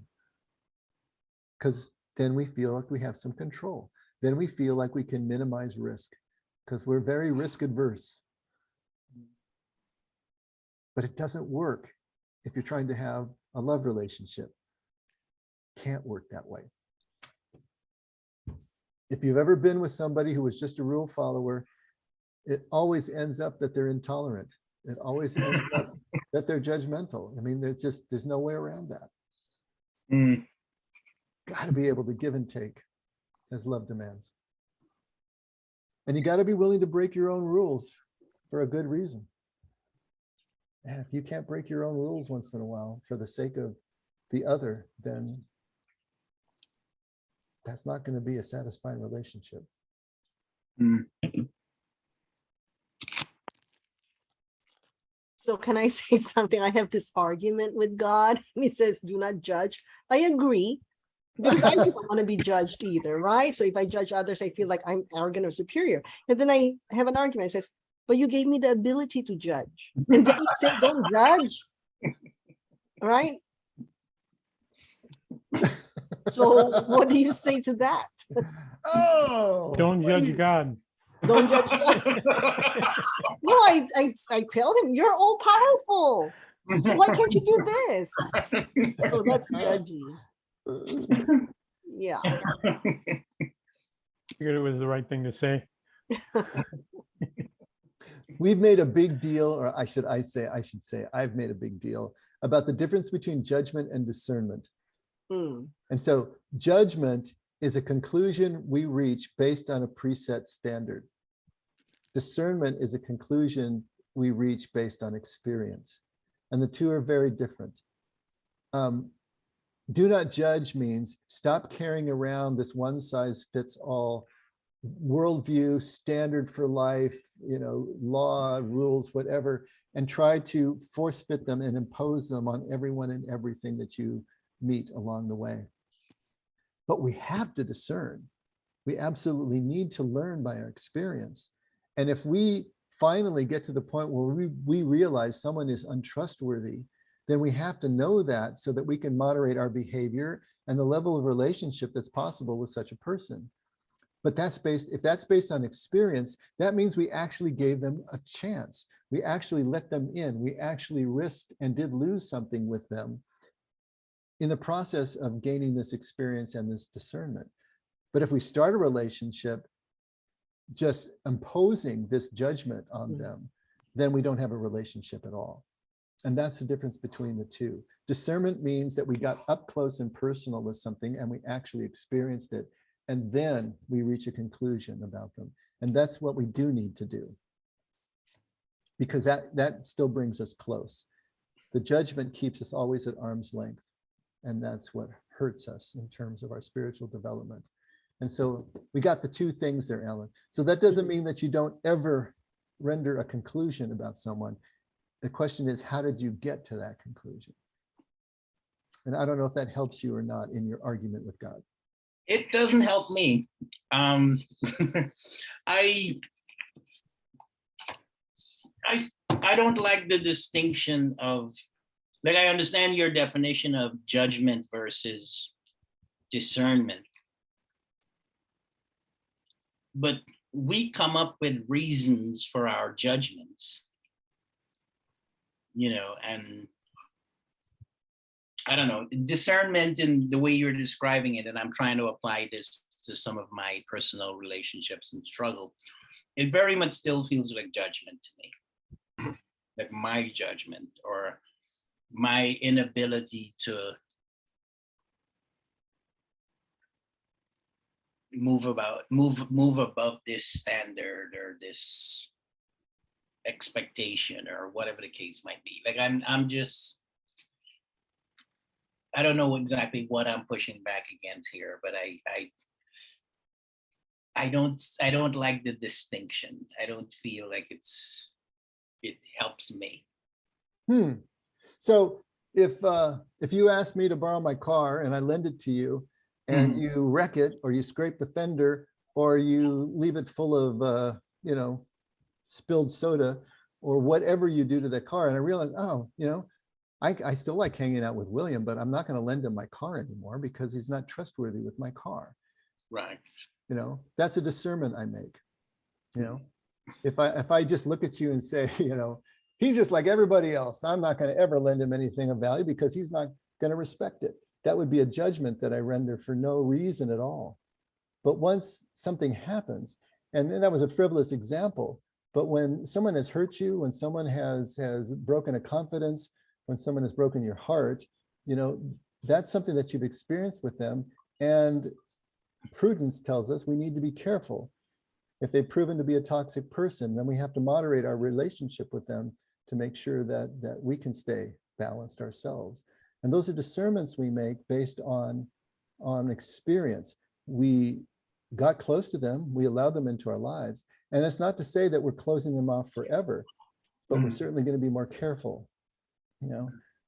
Because then we feel like we have some control. Then we feel like we can minimize risk because we're very risk adverse. But it doesn't work if you're trying to have a love relationship. Can't work that way. If you've ever been with somebody who was just a rule follower, it always ends up that they're intolerant. It always ends up that they're judgmental. I mean, there's no way around that. Got to be able to give and take as love demands. And you got to be willing to break your own rules for a good reason. And if you can't break your own rules once in a while for the sake of the other, then that's not going to be a satisfying relationship. So can I say something? I have this argument with God. He says, do not judge. I agree. Because I don't want to be judged either, right? So if I judge others, I feel like I'm arrogant or superior. And then I have an argument. I says, but you gave me the ability to judge. And then you said, don't judge. Right? So what do you say to that? Oh, Don't judge God. Don't judge God. No, I tell him, you're all powerful. So why can't you do this? So that's judgy. Yeah. Figured it was the right thing to say. We've made a big deal, or I should say, I've made a big deal about the difference between judgment and discernment. And so judgment is a conclusion we reach based on a preset standard. Discernment is a conclusion we reach based on experience. And the two are very different. Do not judge means stop carrying around this one size fits all worldview, standard for life, law, rules, whatever, and try to force fit them and impose them on everyone and everything that you meet along the way. But we have to discern. We absolutely need to learn by our experience. And if we finally get to the point where we realize someone is untrustworthy, then we have to know that so that we can moderate our behavior and the level of relationship that's possible with such a person. But if that's based on experience, that means we actually gave them a chance. We actually let them in. We actually risked and did lose something with them in the process of gaining this experience and this discernment. But if we start a relationship just imposing this judgment on them, then we don't have a relationship at all. And that's the difference between the two. Discernment means that we got up close and personal with something and we actually experienced it. And then we reach a conclusion about them. And that's what we do need to do. because that still brings us close. The judgment keeps us always at arm's length. And that's what hurts us in terms of our spiritual development. And so we got the two things there, Ellen. So that doesn't mean that you don't ever render a conclusion about someone. The question is, how did you get to that conclusion? And I don't know if that helps you or not in your argument with God. It doesn't help me. I don't like the distinction of, like, I understand your definition of judgment versus discernment, but we come up with reasons for our judgments, and I don't know, discernment in the way you're describing it, and I'm trying to apply this to some of my personal relationships and struggle. It very much still feels like judgment to me, like my judgment or my inability to move above this standard or this expectation or whatever the case might be. Like I'm just, I don't know exactly what I'm pushing back against here, but I don't like the distinction. I don't feel like it helps me. So if you ask me to borrow my car and I lend it to you and you wreck it, or you scrape the fender, or you leave it full of spilled soda, or whatever you do to the car, and I realize, I still like hanging out with William, but I'm not going to lend him my car anymore because he's not trustworthy with my car. Right. That's a discernment I make. If I just look at you and say, he's just like everybody else, I'm not going to ever lend him anything of value because he's not going to respect it. That would be a judgment that I render for no reason at all. But once something happens, and then that was a frivolous example, but when someone has hurt you, when someone has broken a confidence, when someone has broken your heart, that's something that you've experienced with them. And prudence tells us we need to be careful. If they've proven to be a toxic person, then we have to moderate our relationship with them to make sure that we can stay balanced ourselves. And those are discernments we make based on experience. We got close to them, we allowed them into our lives. And it's not to say that we're closing them off forever, but we're certainly going to be more careful.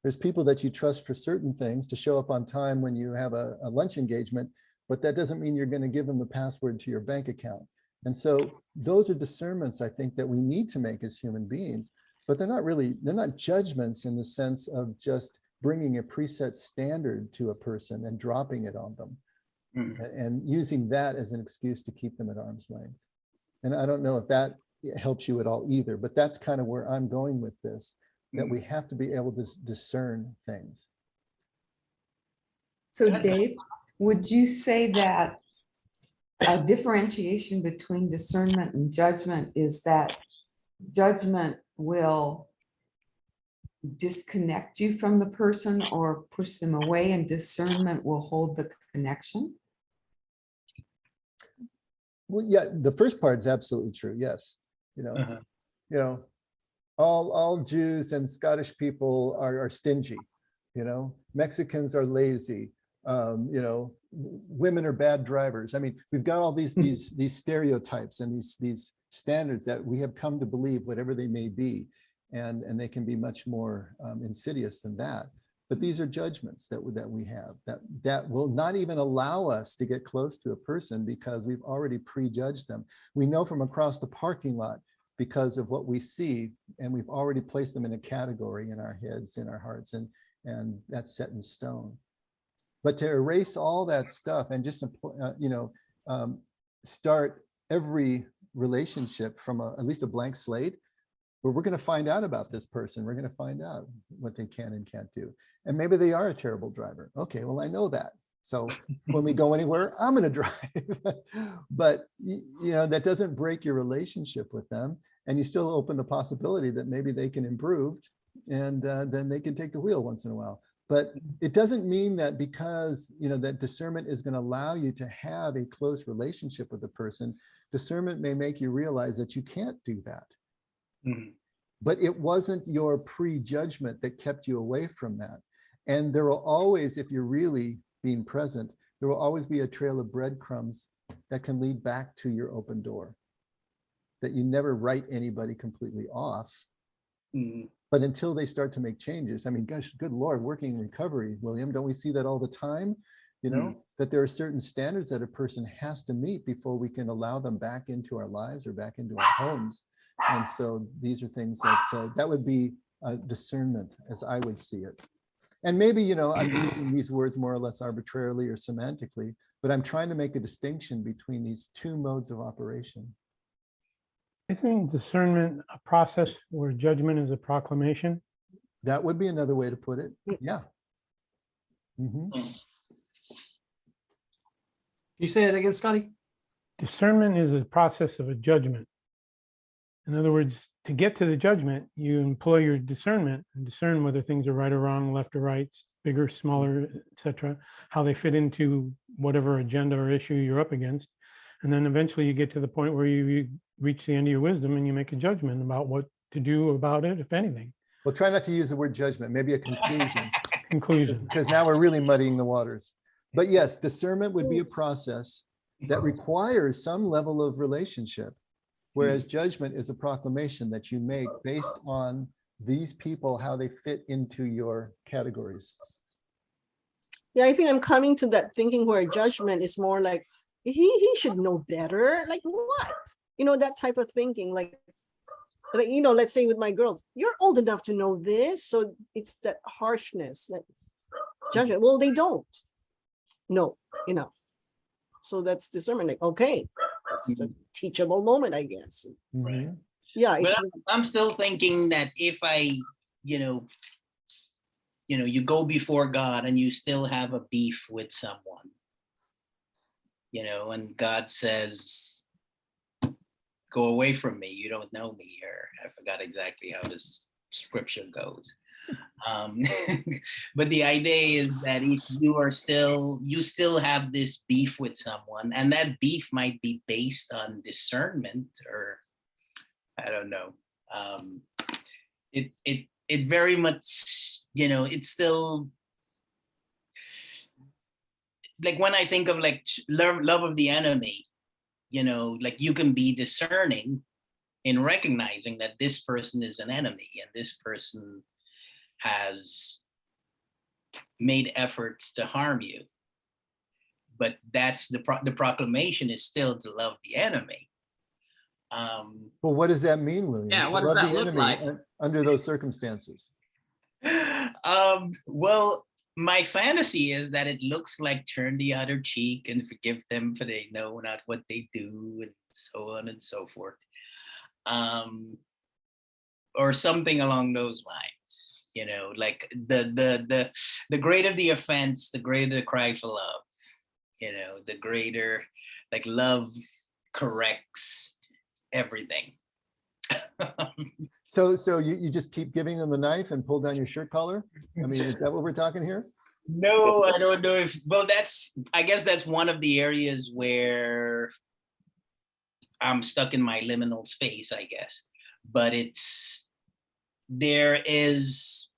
There's people that you trust for certain things to show up on time when you have a lunch engagement, but that doesn't mean you're going to give them the password to your bank account. And so those are discernments I think that we need to make as human beings, but they're not judgments in the sense of just bringing a preset standard to a person and dropping it on them and using that as an excuse to keep them at arm's length. And I don't know if that helps you at all either, but that's kind of where I'm going with this, that we have to be able to discern things. So Dave, would you say that a differentiation between discernment and judgment is that judgment will disconnect you from the person or push them away, and discernment will hold the connection? Well, yeah, the first part is absolutely true. Yes. All Jews and Scottish people are stingy. Mexicans are lazy. Women are bad drivers. I mean, we've got all these stereotypes and these standards that we have come to believe, whatever they may be, and they can be much more insidious than that. But these are judgments that we have that will not even allow us to get close to a person because we've already prejudged them. We know from across the parking lot because of what we see, and we've already placed them in a category in our heads, in our hearts, and that's set in stone. But to erase all that stuff and just start every relationship from at least a blank slate, where we're going to find out about this person. We're going to find out what they can and can't do. And maybe they are a terrible driver. Okay, well, I know that. So when we go anywhere, I'm going to drive. But that doesn't break your relationship with them. And you still open the possibility that maybe they can improve, and then they can take the wheel once in a while. But it doesn't mean that because that discernment is going to allow you to have a close relationship with a person. Discernment may make you realize that you can't do that. but it wasn't your prejudgment that kept you away from that. And there will always, if you're really being present, there will always be a trail of breadcrumbs that can lead back to your open door, that you never write anybody completely off. Mm. But until they start to make changes, I mean, gosh, good Lord, working in recovery, William, don't we see that all the time? You know, that there are certain standards that a person has to meet before we can allow them back into our lives or back into our homes. And so these are things that that would be discernment, as I would see it. And maybe, you know, I'm using these words more or less arbitrarily or semantically, but I'm trying to make a distinction between these two modes of operation. Isn't discernment a process where judgment is a proclamation? That would be another way to put it. Yeah. Mhm. You say it again, Scotty? Discernment is a process of a judgment. In other words, to get to the judgment, you employ your discernment and discern whether things are right or wrong, left or right, bigger, smaller, etc., how they fit into whatever agenda or issue you're up against. And then eventually you get to the point where you reach the end of your wisdom and you make a judgment about what to do about it, if anything. Well, try not to use the word judgment, maybe a conclusion. Conclusion. Because now we're really muddying the waters. But yes, discernment would be a process that requires some level of relationship, whereas judgment is a proclamation that you make based on these people, how they fit into your categories. Yeah, I think I'm coming to that thinking where judgment is more like, he should know better. Like what? You know, that type of thinking, like, you know, let's say with my girls, you're old enough to know this. So it's that harshness, that judgment. Well, they don't know enough. So that's discernment. Like, okay, that's a teachable moment, I guess. Mhm. Yeah, But it's I'm still thinking that if I, you go before God and you still have a beef with someone, and God says, go away from me, you don't know me, or I forgot exactly how this scripture goes. But the idea is that if you still have this beef with someone, and that beef might be based on discernment, or I don't know. It very much, it's still like when I think of like love of the enemy, like you can be discerning in recognizing that this person is an enemy and this person has made efforts to harm you. But that's the proclamation is still to love the enemy. Well, what does that mean, William? Yeah, what Love does that the look enemy like? under those circumstances. Well, my fantasy is that it looks like turn the other cheek and forgive them for they know not what they do, and so on and so forth. Or something along those lines, like the greater the offense, the greater the cry for love, the greater, like, love corrects everything. So you just keep giving them the knife and pull down your shirt collar? I mean, is that what we're talking here? No, I don't know if, well, I guess that's one of the areas where I'm stuck in my liminal space, I guess. But there is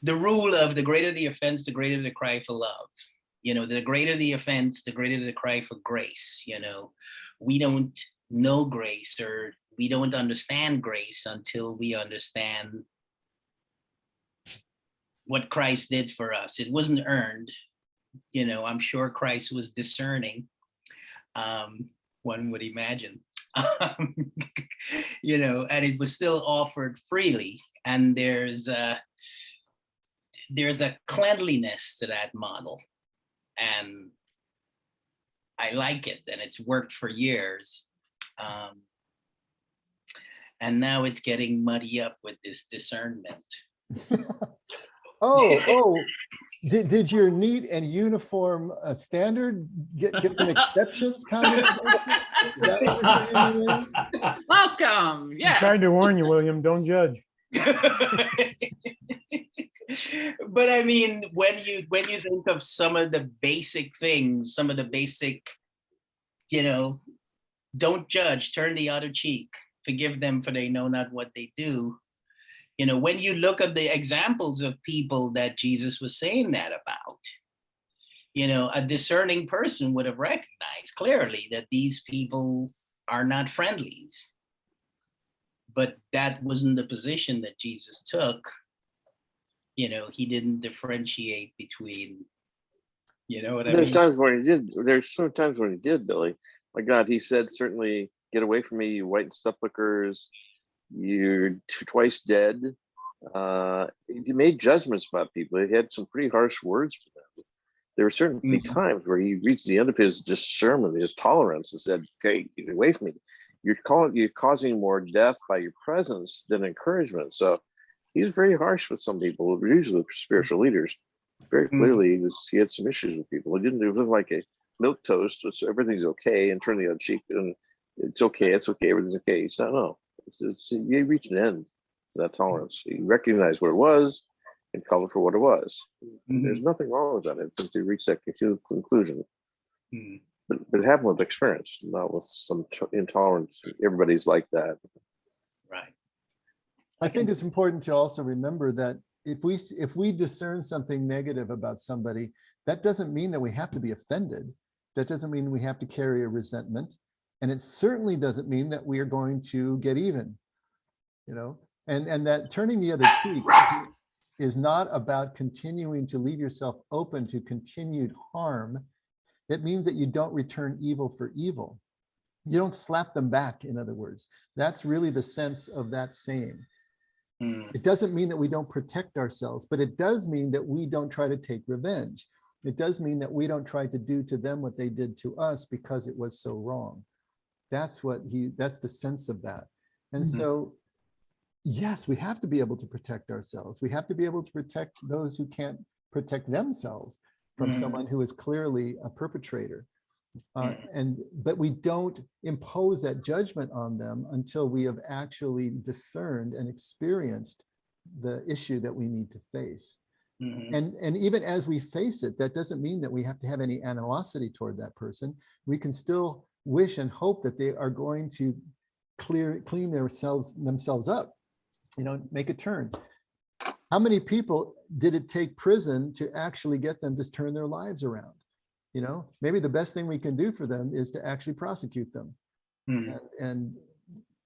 the rule of the greater the offense, the greater the cry for love. The greater the offense, the greater the cry for grace. We don't know grace, or we don't understand grace until we understand what Christ did for us. It wasn't earned. I'm sure Christ was discerning. One would imagine. And it was still offered freely. And there's a cleanliness to that model. And I like it, and it's worked for years. And now it's getting muddy up with this discernment. Did your neat and uniform standard get some exceptions pounded? Is that what you're saying, Elaine? Welcome. I Yes. tried to warn you, William, don't judge. But I mean, when you think of some of the basic things, don't judge, turn the other cheek, forgive them for they know not what they do. You know, when you look at the examples of people that Jesus was saying that about, you know, a discerning person would have recognized clearly that these people are not friendlies. But that wasn't the position that Jesus took. You know, he didn't differentiate between, you know what I There's mean? times when he did. There's some times when he did, Billy. My God, he said, certainly get away from me, you white sepulchres. You're twice dead. He made judgments about people. He had some pretty harsh words for them. There were certainly times where he reached the end of his discernment, his tolerance, and said, "Okay, get away from me. You're causing more death by your presence than encouragement." So he's very harsh with some people, usually spiritual leaders. Very clearly, he had some issues with people. It wasn't like a milk toast, so everything's okay, and turn the other cheek, and it's okay, everything's okay. It's not, no. You reach an end to that tolerance. You recognize what it was and call it for what it was. There's nothing wrong with that. It's to reach that conclusion. But it happened with experience, not with some intolerance. Everybody's like that. Right. I think it's important to also remember that if we discern something negative about somebody, that doesn't mean that we have to be offended. That doesn't mean we have to carry a resentment. And it certainly doesn't mean that we are going to get even, you know, and that turning the other cheek is not about continuing to leave yourself open to continued harm. It means that you don't return evil for evil. You don't slap them back, in other words. That's really the sense of that saying. It doesn't mean that we don't protect ourselves, but it does mean that we don't try to take revenge. It does mean that we don't try to do to them what they did to us because it was so wrong. That's the sense of that. And so, yes, we have to be able to protect ourselves. We have to be able to protect those who can't protect themselves from someone who is clearly a perpetrator. But we don't impose that judgment on them until we have actually discerned and experienced the issue that we need to face. And even as we face it, that doesn't mean that we have to have any animosity toward that person. We can still wish and hope that they are going to clean themselves up, you know, make a turn. How many people did it take prison to actually get them to turn their lives around? You know, maybe the best thing we can do for them is to actually prosecute them and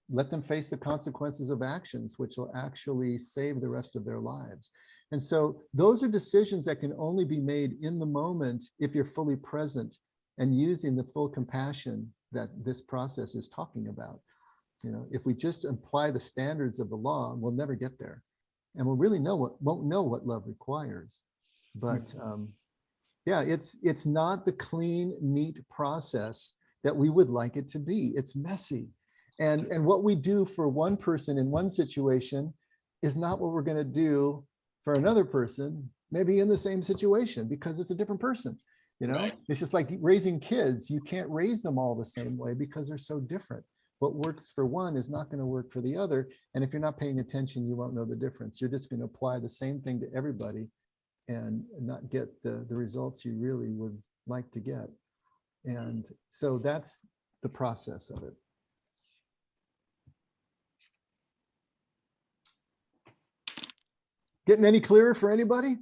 let them face the consequences of actions, which will actually save the rest of their lives. And so those are decisions that can only be made in the moment if you're fully present and using the full compassion that this process is talking about. You know, if we just apply the standards of the law, we'll never get there. And we'll really won't know what love requires. But yeah, it's not the clean, neat process that we would like it to be. It's messy. And what we do for one person in one situation is not what we're going to do for another person, maybe in the same situation, because it's a different person. You know, it's just like raising kids. You can't raise them all the same way because they're so different. What works for one is not going to work for the other. And if you're not paying attention, you won't know the difference. You're just going to apply the same thing to everybody and not get the results you really would like to get. And so that's the process of it. Getting any clearer for anybody?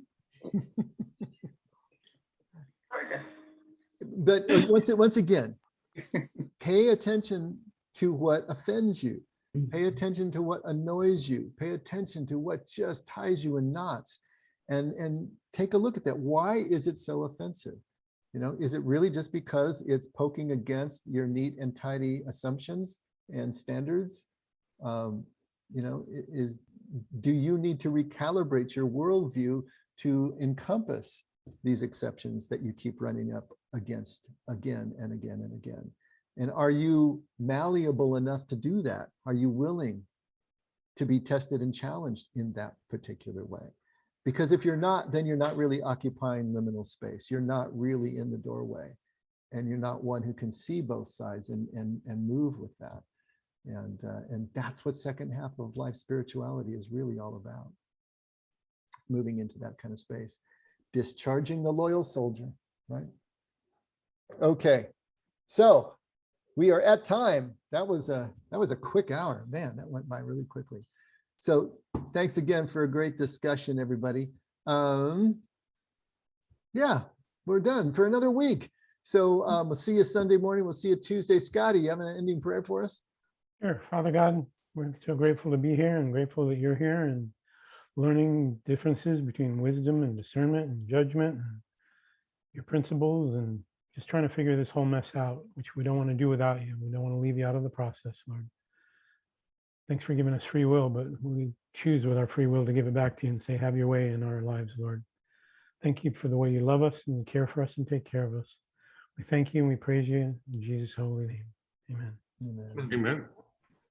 But once again, pay attention to what offends you. Pay attention to what annoys you. Pay attention to what just ties you in knots. And take a look at that. Why is it so offensive? You know, is it really just because it's poking against your neat and tidy assumptions and standards? You know, do you need to recalibrate your worldview to encompass these exceptions that you keep running up against again and again and again? And are you malleable enough to do that? Are you willing to be tested and challenged in that particular way? Because if you're not, then you're not really occupying liminal space. You're not really in the doorway, and you're not one who can see both sides and move with that. And that's what second half of life spirituality is really all about. Moving into that kind of space, discharging the loyal soldier, right? Okay, so we are at time. That was a quick hour, man. That went by really quickly. So thanks again for a great discussion, everybody. Yeah, we're done for another week. So we'll see you Sunday morning. We'll see you Tuesday. Scotty, you have an ending prayer for us? Sure. Father God, we're so grateful to be here and grateful that you're here and learning differences between wisdom and discernment and judgment and your principles and just trying to figure this whole mess out, which we don't want to do without you. We don't want to leave you out of the process, Lord. Thanks for giving us free will, but we choose with our free will to give it back to you and say, have your way in our lives, Lord. Thank you for the way you love us and you care for us and take care of us. We thank you and we praise you in Jesus' holy name. Amen. Amen. Amen.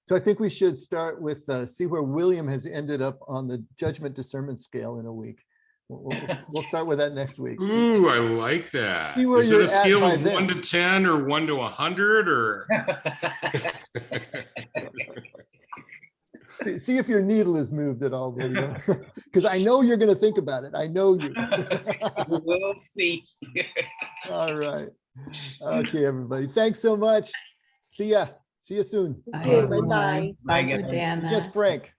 So I think we should start with see where William has ended up on the judgment discernment scale in a week. We'll start with that next week. Ooh, I like that. See where Is it you're a at scale by of then. 1 to 10 or 1 to 100 or? See if your needle is moved at all, William, because I know you're going to think about it. I know you. We'll see. All right. Okay, everybody. Thanks so much. See ya. See you soon. Okay, bye-bye. Bye, Bye, guys. Jordana. Yes, Frank.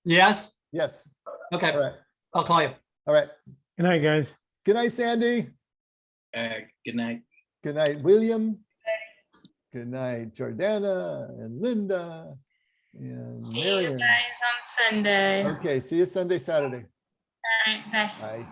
Yes. Yes. Okay. All right. I'll call you. All right. Good night, guys. Good night, Sandy. Good night. Good night, William. Good night, Jordana and Linda and See you Marion. guys on Sunday. Okay, see you Sunday, Saturday. All right, bye. Bye.